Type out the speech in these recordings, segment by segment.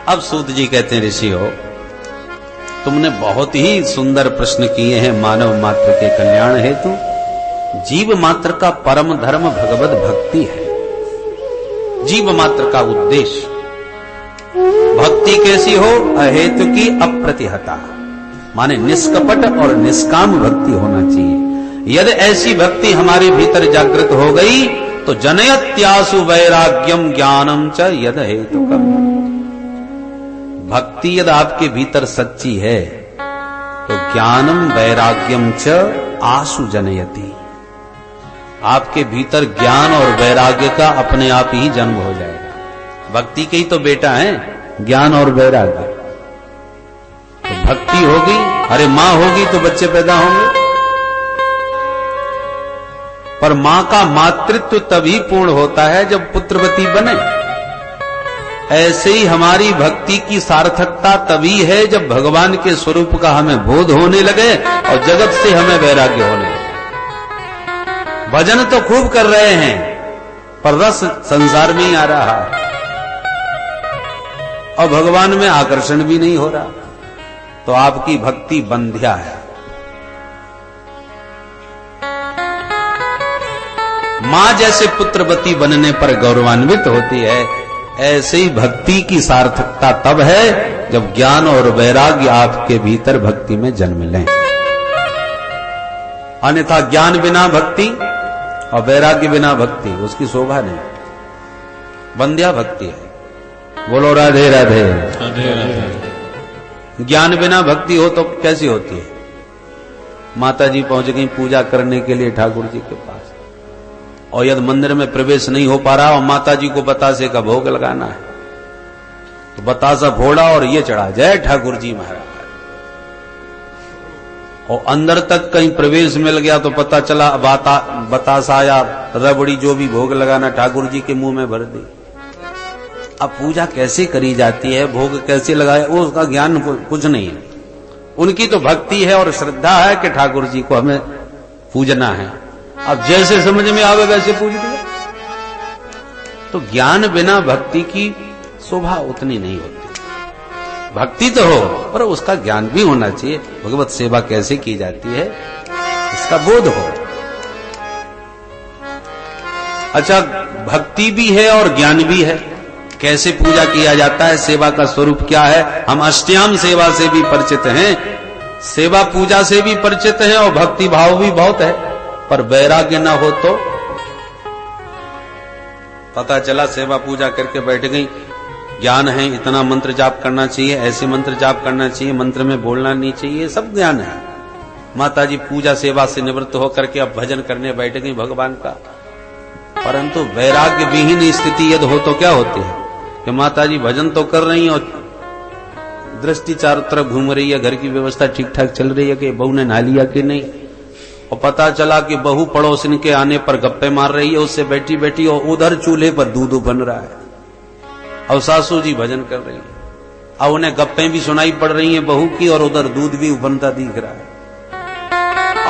अब सूत जी कहते हैं, ऋषि हो, तुमने बहुत ही सुंदर प्रश्न किए हैं मानव मात्र के कल्याण हेतु। जीव मात्र का परम धर्म भगवत भक्ति है। जीव मात्र का उद्देश्य भक्ति कैसी हो? अहेतु की अप्रतिहता, माने निष्कपट और निष्काम भक्ति होना चाहिए। यदि ऐसी भक्ति हमारे भीतर जागृत हो गई तो जनयत्यासु वैराग्यम ज्ञानम च यद हेतुकम। भक्ति यदि आपके भीतर सच्ची है तो ज्ञानम वैराग्यम च आसु जनयति, आपके भीतर ज्ञान और वैराग्य का अपने आप ही जन्म हो जाएगा। भक्ति के ही तो बेटा है ज्ञान और वैराग्य। तो भक्ति होगी, अरे मां होगी तो बच्चे पैदा होंगे, पर मां का मातृत्व तभी पूर्ण होता है जब पुत्रवती बने। ऐसे ही हमारी भक्ति की सार्थकता तभी है जब भगवान के स्वरूप का हमें बोध होने लगे और जगत से हमें वैराग्य होने लगे। भजन तो खूब कर रहे हैं पर रस संसार में ही आ रहा है और भगवान में आकर्षण भी नहीं हो रहा, तो आपकी भक्ति बंध्या है। मां जैसे पुत्रवती बनने पर गौरवान्वित होती है, ऐसे ही भक्ति की सार्थकता तब है जब ज्ञान और वैराग्य आपके भीतर भक्ति में जन्म लें। अन्यथा ज्ञान बिना भक्ति और वैराग्य बिना भक्ति, उसकी शोभा नहीं, बंध्या भक्ति है। बोलो राधे राधे। राधे राधे। ज्ञान बिना भक्ति हो तो कैसी होती है? माता जी पहुंच गई पूजा करने के लिए ठाकुर जी के पास, और यदि मंदिर में प्रवेश नहीं हो पा रहा और माता जी को बतासे का भोग लगाना है तो बतासा फोड़ा और ये चढ़ा, जय ठाकुर जी महाराज। और अंदर तक कहीं प्रवेश मिल गया तो पता चला बतासा या रबड़ी जो भी भोग लगाना ठाकुर जी के मुंह में भर दी। अब पूजा कैसे करी जाती है, भोग कैसे लगाए, वो उसका ज्ञान कुछ नहीं है। उनकी तो भक्ति है और श्रद्धा है कि ठाकुर जी को हमें पूजना है, अब जैसे समझ में आवे वैसे पूज दिया। तो ज्ञान बिना भक्ति की शोभा उतनी नहीं होती। भक्ति तो हो पर उसका ज्ञान भी होना चाहिए, भगवत सेवा कैसे की जाती है इसका बोध हो। अच्छा, भक्ति भी है और ज्ञान भी है। कैसे पूजा किया जाता है, सेवा का स्वरूप क्या है, हम अष्टयाम सेवा से भी परिचित हैं, सेवा पूजा से भी परिचित हैं और भक्ति भाव भी बहुत है। पर वैराग्य ना हो तो पता चला सेवा पूजा करके बैठ गई, ज्ञान है इतना मंत्र जाप करना चाहिए, ऐसे मंत्र जाप करना चाहिए, मंत्र में बोलना नहीं चाहिए, सब ज्ञान है। माता जी पूजा सेवा से निवृत्त होकर के अब भजन करने बैठ गई भगवान का, परंतु वैराग्य विहीन स्थिति यदि हो तो क्या होती है कि माता जी भजन तो कर रही और दृष्टि चारों तरफ घूम रही है, घर की व्यवस्था ठीक ठाक चल रही है कि बहू ने नहा लिया कि नहीं, और पता चला कि बहू पड़ोसन के आने पर गप्पे मार रही है उससे बैठी बैठी, और उधर चूल्हे पर दूध बन रहा है और सासू जी भजन कर रही है। अब उन्हें गप्पे भी सुनाई पड़ रही हैं बहू की और उधर दूध भी उफनता दिख रहा है।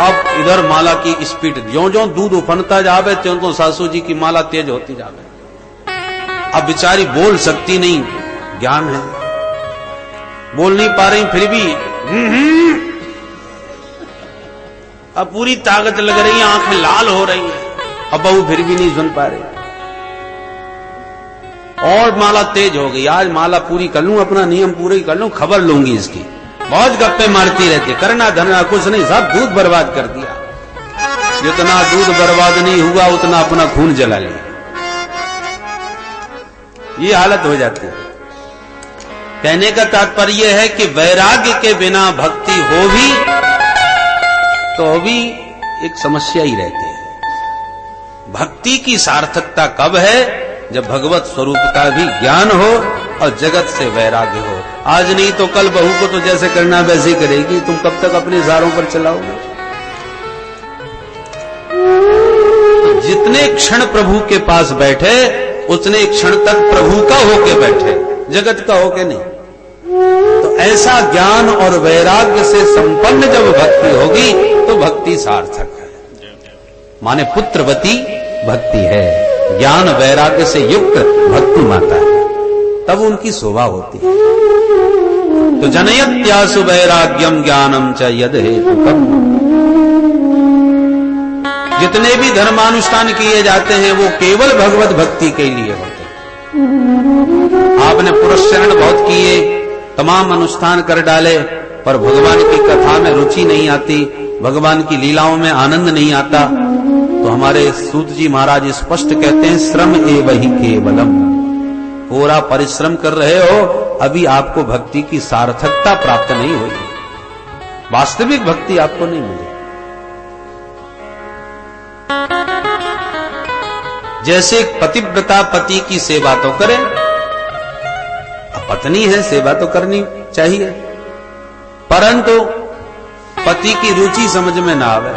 अब इधर माला की स्पीड, ज्यों ज्यों दूध उफनता जावे त्यों तो सासू जी की माला तेज होती जावे। अब बेचारी बोल सकती नहीं, ज्ञान है, बोल नहीं पा रही, फिर भी अब पूरी ताकत लग रही है, आंखें लाल हो रही है, अब बहू फिर भी नहीं सुन पा रही और माला तेज हो गई। आज माला पूरी कर लूं, अपना नियम पूरी कर लूं, खबर लूंगी इसकी। बहुत गप्पे मारती रहती, करना धरना कुछ नहीं, सब दूध बर्बाद कर दिया। जितना दूध बर्बाद नहीं हुआ उतना अपना खून जला लिया, ये हालत हो जाती है। कहने का तात्पर्य है कि वैराग्य के बिना भक्ति हो भी तो भी एक समस्या ही रहती है। भक्ति की सार्थकता कब है? जब भगवत स्वरूप का भी ज्ञान हो और जगत से वैराग्य हो। आज नहीं तो कल बहू को तो जैसे करना वैसे ही करेगी, तुम कब तक अपने इशारों पर चलाओगे? तो जितने क्षण प्रभु के पास बैठे उतने क्षण तक प्रभु का होके बैठे, जगत का होके नहीं। तो ऐसा ज्ञान और वैराग्य से संपन्न जब भक्ति होगी तो भक्ति सार्थक है, माने पुत्रवती भक्ति है, ज्ञान वैराग्य से युक्त भक्ति माता है। तब उनकी शोभा होती है। तो जनयत्यासु वैराग्यम ज्ञानम च यद हेतुकम्। जितने भी धर्मानुष्ठान किए जाते हैं वो केवल भगवत भक्ति के लिए होते हैं। आपने पुरस्चरण बहुत किए, तमाम अनुष्ठान कर डाले, पर भगवान की कथा में रुचि नहीं आती, भगवान की लीलाओं में आनंद नहीं आता, तो हमारे सूत जी महाराज स्पष्ट कहते हैं श्रम एव ही केवलम। पूरा परिश्रम कर रहे हो, अभी आपको भक्ति की सार्थकता प्राप्त नहीं हुई, वास्तविक भक्ति आपको नहीं मिली। जैसे पतिव्रता पति की सेवा तो करे, पत्नी है सेवा तो करनी चाहिए, परंतु पति की रुचि समझ में ना आवे,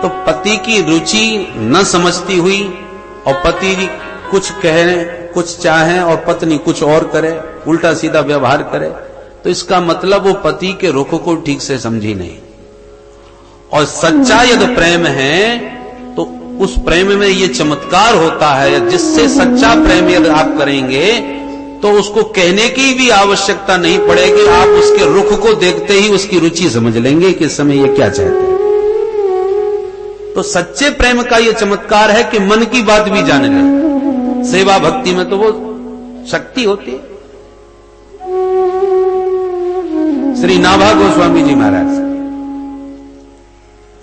तो पति की रुचि न समझती हुई और पति कुछ कहे कुछ चाहे और पत्नी कुछ और करे, उल्टा सीधा व्यवहार करे, तो इसका मतलब वो पति के रुख को ठीक से समझी नहीं। और सच्चा यदि प्रेम है तो उस प्रेम में ये चमत्कार होता है, जिससे सच्चा प्रेम यदि आप करेंगे तो उसको कहने की भी आवश्यकता नहीं पड़ेगी, आप उसके रुख को देखते ही उसकी रुचि समझ लेंगे कि इस समय ये क्या चाहते हैं। तो सच्चे प्रेम का ये चमत्कार है कि मन की बात भी जान ले। सेवा भक्ति में तो वो शक्ति होती है। श्री नाभा गोस्वामी जी महाराज,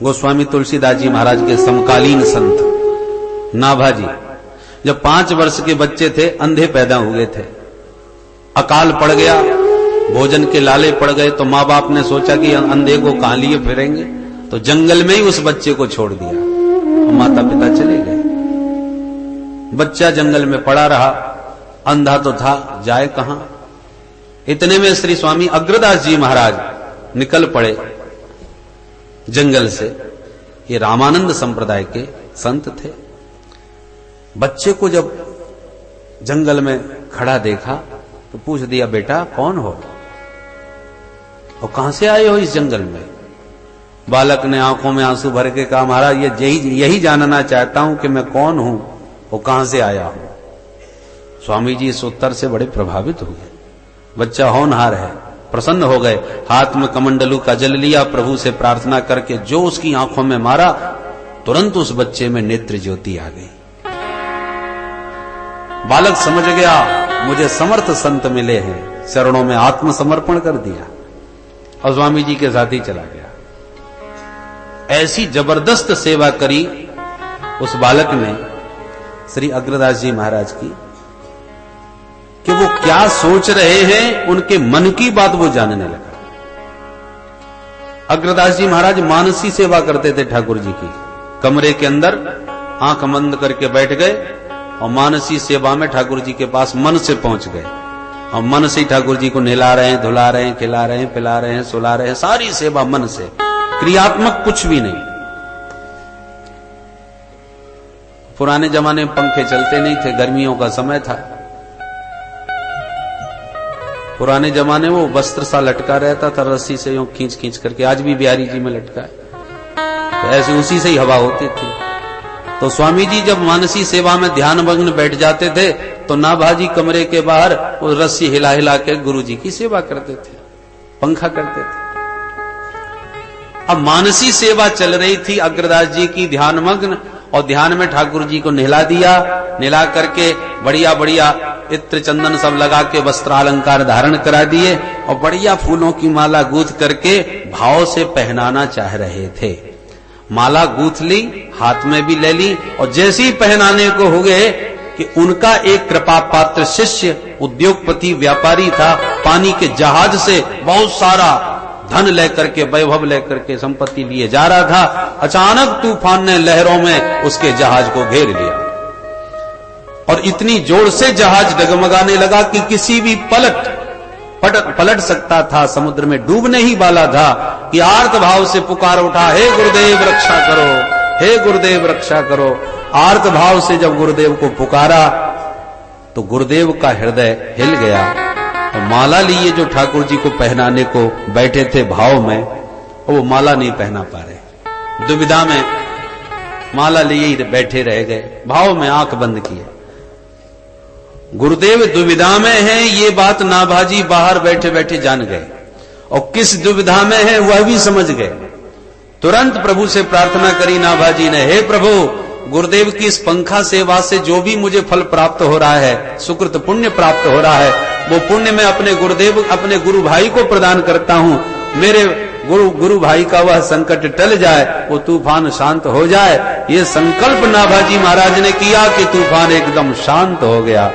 गोस्वामी तुलसीदास जी महाराज के समकालीन संत नाभा जी, जब 5 वर्ष के बच्चे थे अंधे पैदा हुए थे, अकाल पड़ गया, भोजन के लाले पड़ गए, तो माँ बाप ने सोचा कि अंधे को कहां लिए फिरेंगे, तो जंगल में ही उस बच्चे को छोड़ दिया और माता पिता चले गए। बच्चा जंगल में पड़ा रहा, अंधा तो था, जाए कहां। इतने में श्री स्वामी अग्रदास जी महाराज निकल पड़े जंगल से। ये रामानंद संप्रदाय के संत थे। बच्चे को जब जंगल में खड़ा देखा तो पूछ दिया, बेटा कौन हो और कहां से आए हो इस जंगल में? बालक ने आंखों में आंसू भर के कहा, महाराज ये यही जानना चाहता हूं कि मैं कौन हूं और कहां से आया हूं। स्वामी जी इस उत्तर से बड़े प्रभावित हुए। बच्चा होनहार है, प्रसन्न हो गए, हाथ में कमंडलू का जल लिया, प्रभु से प्रार्थना करके जो उसकी आंखों में मारा, तुरंत उस बच्चे में नेत्र ज्योति आ गई। बालक समझ गया मुझे समर्थ संत मिले हैं, चरणों में आत्मसमर्पण कर दिया और स्वामी जी के साथ ही चला गया। ऐसी जबरदस्त सेवा करी उस बालक ने श्री अग्रदास जी महाराज की कि वो क्या सोच रहे हैं, उनके मन की बात वो जानने लगा। अग्रदास जी महाराज मानसी सेवा करते थे ठाकुर जी की। कमरे के अंदर आंख बंद करके बैठ गए और मानसी सेवा में ठाकुर जी के पास मन से पहुंच गए और मन से ठाकुर जी को नहला रहे हैं, धुला रहे हैं, खिला रहे हैं, पिला रहे हैं, सुला रहे हैं, सारी सेवा मन से, क्रियात्मक कुछ भी नहीं। पुराने जमाने में पंखे चलते नहीं थे, गर्मियों का समय था। पुराने जमाने वो वस्त्र सा लटका रहता था रस्सी से, यूं खींच खींच करके, आज भी बिहारी जी में लटका है, तो ऐसे उसी से ही हवा होती थी। तो स्वामी जी जब मानसी सेवा में ध्यान मग्न बैठ जाते थे तो नाभाजी कमरे के बाहर वो रस्सी हिला हिला के गुरु जी की सेवा करते थे, पंखा करते थे। अब मानसी सेवा चल रही थी अग्रदास जी की ध्यान मग्न, और ध्यान में ठाकुर जी को नहला दिया, नहला करके बढ़िया बढ़िया इत्र चंदन सब लगा के वस्त्रालंकार धारण करा दिए और बढ़िया फूलों की माला गूंथ करके भाव से पहनाना चाह रहे थे। माला गूंथ ली, हाथ में भी ले ली, और जैसे ही पहनाने को हो गए कि उनका एक कृपा पात्र शिष्य उद्योगपति व्यापारी था, पानी के जहाज से बहुत सारा धन लेकर के, वैभव लेकर के, संपत्ति लिए जा रहा था। अचानक तूफान ने लहरों में उसके जहाज को घेर लिया और इतनी जोर से जहाज डगमगाने लगा कि किसी भी पलट सकता था, समुद्र में डूबने ही वाला था कि आर्त भाव से पुकार उठा, हे गुरुदेव रक्षा करो, हे गुरुदेव रक्षा करो। आर्त भाव से जब गुरुदेव को पुकारा तो गुरुदेव का हृदय हिल गया और माला लिए जो ठाकुर जी को पहनाने को बैठे थे भाव में, वो माला नहीं पहना पा रहे, दुविधा में माला लिए ही बैठे रह गए, भाव में आंख बंद किए। गुरुदेव दुविधा में हैं, ये बात नाभाजी बाहर बैठे बैठे जान गए, और किस दुविधा में है वह भी समझ गए। तुरंत प्रभु से प्रार्थना करी नाभाजी ने, हे प्रभु, गुरुदेव की इस पंखा सेवा से जो भी मुझे फल प्राप्त हो रहा है, सुकृत पुण्य प्राप्त हो रहा है, वो पुण्य मैं अपने गुरुदेव, अपने गुरु भाई को प्रदान करता हूं। मेरे गुरु भाई का वह संकट टल जाए, वो तूफान शांत हो जाए। ये संकल्प नाभाजी महाराज ने किया कि तूफान एकदम शांत हो गया।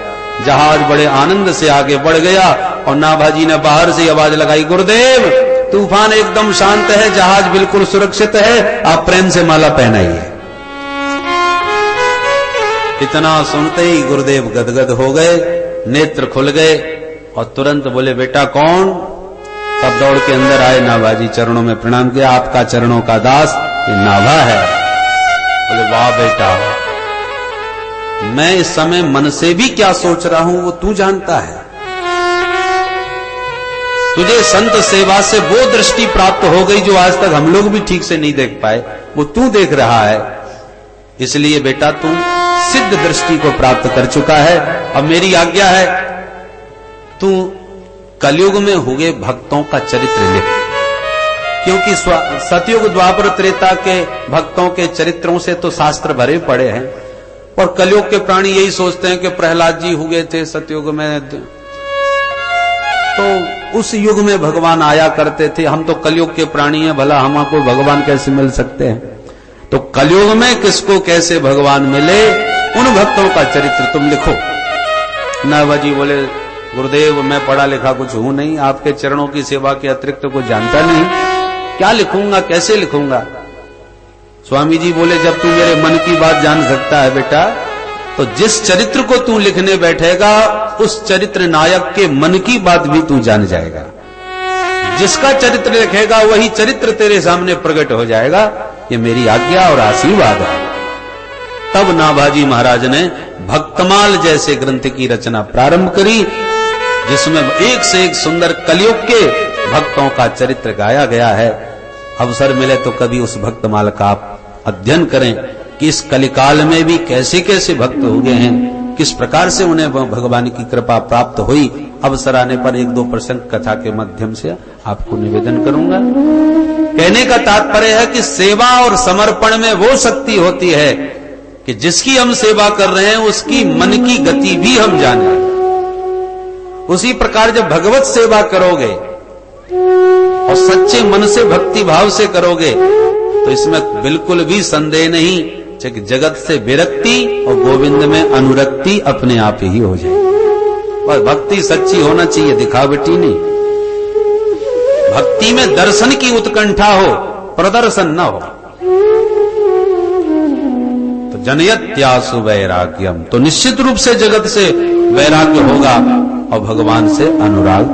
जहाज बड़े आनंद से आगे बढ़ गया और नाभाजी ने बाहर से आवाज लगाई, गुरुदेव तूफान एकदम शांत है, जहाज बिल्कुल सुरक्षित है, आप प्रेम से माला पहनाइए। इतना सुनते ही गुरुदेव गदगद हो गए, नेत्र खुल गए और तुरंत बोले, बेटा कौन? तब दौड़ के अंदर आए, नाभाजी चरणों में प्रणाम किया, आपका चरणों का दास ये नाभा है। बोले, वाह बेटा, मैं इस समय मन से भी क्या सोच रहा हूं वो तू जानता है। तुझे संत सेवा से वो दृष्टि प्राप्त हो गई जो आज तक हम लोग भी ठीक से नहीं देख पाए, वो तू देख रहा है। इसलिए बेटा तू सिद्ध दृष्टि को प्राप्त कर चुका है। अब मेरी आज्ञा है, तू कलयुग में हुए भक्तों का चरित्र लिख, क्योंकि सतयुग द्वापर त्रेता के भक्तों के चरित्रों से तो शास्त्र भरे पड़े हैं, और कलयुग के प्राणी यही सोचते हैं कि प्रहलाद जी हुए थे सतयुग में, तो उस युग में भगवान आया करते थे। हम तो कलयुग के प्राणी हैं, भला हमको भगवान कैसे मिल सकते हैं? तो कलयुग में किसको कैसे भगवान मिले, उन भक्तों का चरित्र तुम लिखो। नाभाजी बोले, गुरुदेव मैं पढ़ा लिखा कुछ हूं नहीं, आपके चरणों की सेवा के अतिरिक्त तो कुछ जानता नहीं, क्या लिखूंगा, कैसे लिखूंगा? स्वामी जी बोले, जब तू मेरे मन की बात जान सकता है बेटा, तो जिस चरित्र को तू लिखने बैठेगा उस चरित्र नायक के मन की बात भी तू जान जाएगा। जिसका चरित्र लिखेगा वही चरित्र तेरे सामने प्रकट हो जाएगा। ये मेरी आज्ञा और आशीर्वाद है। तब नाभाजी महाराज ने भक्तमाल जैसे ग्रंथ की रचना प्रारंभ करी, जिसमें एक से एक सुंदर कलयुग के भक्तों का चरित्र गाया गया है। अवसर मिले तो कभी उस भक्तमाल का आप अध्ययन करें कि इस कलिकाल में भी कैसे कैसे भक्त हो गए हैं, किस प्रकार से उन्हें भगवान की कृपा प्राप्त हुई। अवसर आने पर एक दो प्रसंग कथा के माध्यम से आपको निवेदन करूंगा। कहने का तात्पर्य है कि सेवा और समर्पण में वो शक्ति होती है कि जिसकी हम सेवा कर रहे हैं उसकी मन की गति भी हम जाने। उसी प्रकार जब भगवत सेवा करोगे और सच्चे मन से भक्ति भाव से करोगे तो इसमें बिल्कुल भी संदेह नहीं कि जगत से विरक्ति और गोविंद में अनुरक्ति अपने आप ही हो जाए। बस भक्ति सच्ची होना चाहिए, दिखावटी नहीं। भक्ति में दर्शन की उत्कंठा हो, प्रदर्शन न हो। तो जनयत्यासु वैराग्यम, तो निश्चित रूप से जगत से वैराग्य होगा और भगवान से अनुराग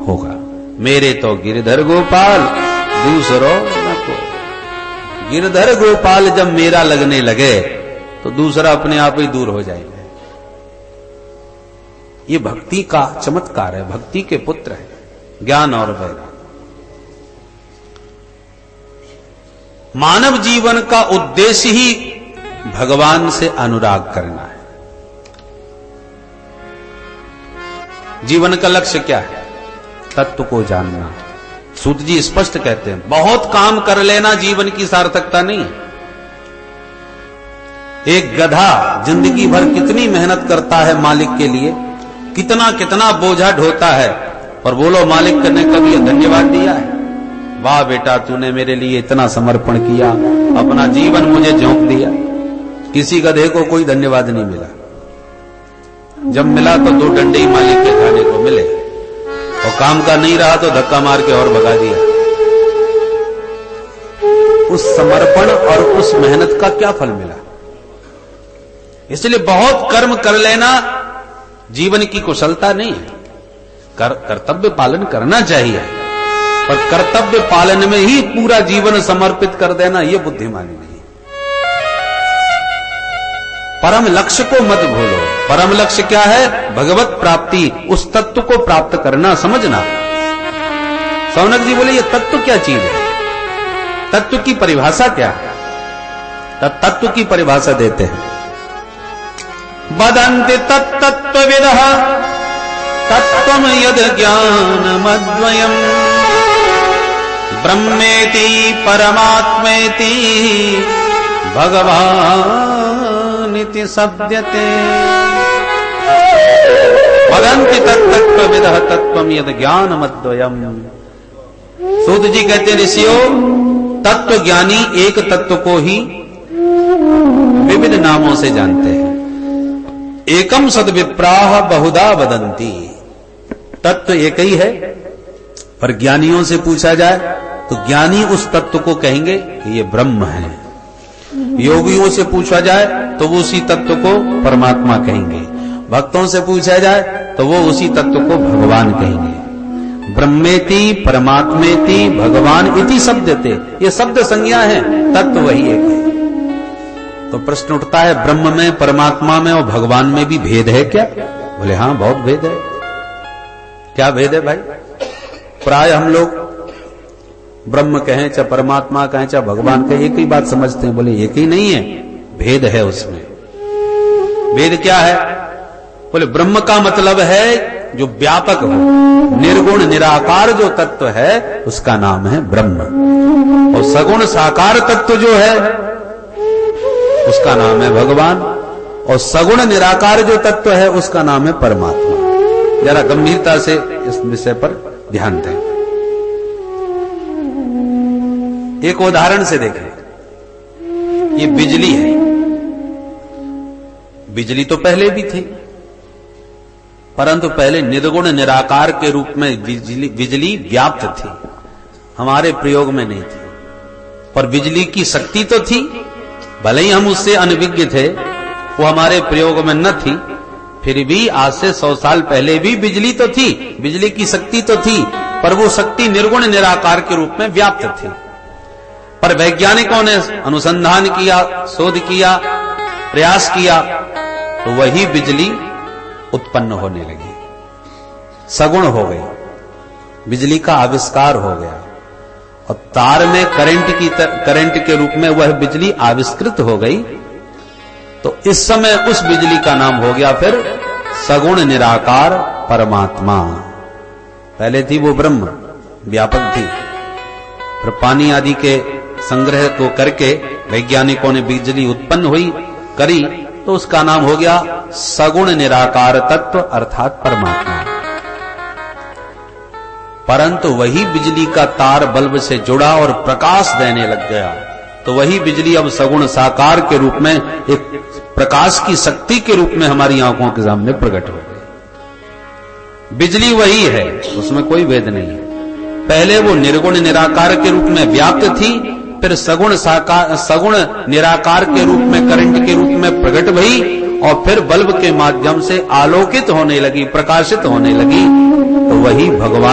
होगा। मेरे तो गिरधर गोपाल दूसरों न को। गिरधर गोपाल जब मेरा लगने लगे तो दूसरा अपने आप ही दूर हो जाएगा। ये भक्ति का चमत्कार है, भक्ति के पुत्र है, ज्ञान और वैराग्य। मानव जीवन का उद्देश्य ही भगवान से अनुराग करना है। जीवन का लक्ष्य क्या है? तत्व को जानना। सूत जी स्पष्ट कहते हैं, बहुत काम कर लेना जीवन की सार्थकता नहीं है। एक गधा जिंदगी भर कितनी मेहनत करता है मालिक के लिए, कितना कितना बोझा ढोता है, और बोलो मालिक ने कभी धन्यवाद दिया है? वाह बेटा, तूने मेरे लिए इतना समर्पण किया, अपना जीवन मुझे झोंक दिया। किसी गधे को कोई धन्यवाद नहीं मिला। जब मिला तो दो डंडे ही मालिक के खाने को मिले, और काम का नहीं रहा तो धक्का मार के और भगा दिया। उस समर्पण और उस मेहनत का क्या फल मिला? इसलिए बहुत कर्म कर लेना जीवन की कुशलता नहीं है। कर्तव्य पालन करना चाहिए, पर कर्तव्य पालन में ही पूरा जीवन समर्पित कर देना यह बुद्धिमानी नहीं। परम लक्ष्य को मत भूलो। परम लक्ष्य क्या है? भगवत प्राप्ति, उस तत्व को प्राप्त करना, समझना। सौनक जी बोले, ये तत्व क्या चीज है? तत्व की परिभाषा क्या है? तत्व की परिभाषा देते हैं। वदन्ति तत्तत्त्वविदः तत्त्वं यद् ज्ञानमद्वयम् ब्रह्मेति परमात्मेति भगवानिति शब्दते। वदन्ति तत्तत्त्वविदः तत्त्वं यद् ज्ञानमद्वयम्। सूत जी कहते हैं, ऋषियों, तत्व ज्ञानी एक तत्व को ही विविध नामों से जानते हैं। एकम सद्विप्राह बहुधा वदन्ति। तत्व एक ही है, पर ज्ञानियों से पूछा जाए तो ज्ञानी उस तत्व को कहेंगे कि ये ब्रह्म है। योगियों से पूछा जाए तो वो उसी तत्व को परमात्मा कहेंगे। भक्तों से पूछा जाए तो वो उसी तत्व को भगवान कहेंगे। ब्रह्मेति परमात्मेति भगवान इति शब्दते, ये शब्द संज्ञा है, तत्व वही एक है। तो प्रश्न उठता है, ब्रह्म में, परमात्मा में और भगवान में भी भेद है क्या? बोले हाँ, बहुत भेद है। क्या भेद है भाई? प्राय हम लोग ब्रह्म कहें चाहे परमात्मा कहें चाहे भगवान कहें, एक ही बात समझते हैं। बोले एक ही नहीं है, भेद है उसमें। भेद क्या है? बोले ब्रह्म का मतलब है जो व्यापक हो, निर्गुण निराकार जो तत्व है उसका नाम है ब्रह्म। और सगुण साकार तत्व जो है उसका नाम है भगवान। और सगुण निराकार जो तत्व है उसका नाम है परमात्मा। जरा गंभीरता से इस विषय पर ध्यान दें। एक उदाहरण से देखें, ये बिजली है। बिजली तो पहले भी थी, परंतु पहले निर्गुण निराकार के रूप में बिजली व्याप्त थी, हमारे प्रयोग में नहीं थी। पर बिजली की शक्ति तो थी, भले ही हम उससे अनभिज्ञ थे, वो हमारे प्रयोग में न थी, फिर भी आज से 100 साल पहले भी बिजली तो थी, बिजली की शक्ति तो थी, पर वो शक्ति निर्गुण निराकार के रूप में व्याप्त थी। पर वैज्ञानिकों ने अनुसंधान किया, शोध किया, प्रयास किया, तो वही बिजली उत्पन्न होने लगी, सगुण हो गई, बिजली का आविष्कार हो गया। और तार में करंट के रूप में वह बिजली आविष्कृत हो गई। तो इस समय उस बिजली का नाम हो गया फिर सगुण निराकार परमात्मा। पहले थी वो ब्रह्म, व्यापक थी। फिर पानी आदि के संग्रह को करके वैज्ञानिकों ने बिजली उत्पन्न करी, तो उसका नाम हो गया सगुण निराकार तत्व अर्थात परमात्मा। परंतु वही बिजली का तार बल्ब से जुड़ा और प्रकाश देने लग गया, तो वही बिजली अब सगुण साकार के रूप में, एक प्रकाश की शक्ति के रूप में हमारी आंखों के सामने प्रकट हो गई। बिजली वही है, उसमें कोई भेद नहीं है। पहले वो निर्गुण निराकार के रूप में व्याप्त थी, फिर सगुण निराकार के रूप में, करंट के रूप में प्रकट भई, और फिर बल्ब के माध्यम से आलोकित होने लगी, प्रकाशित होने लगी। तो वही भगवान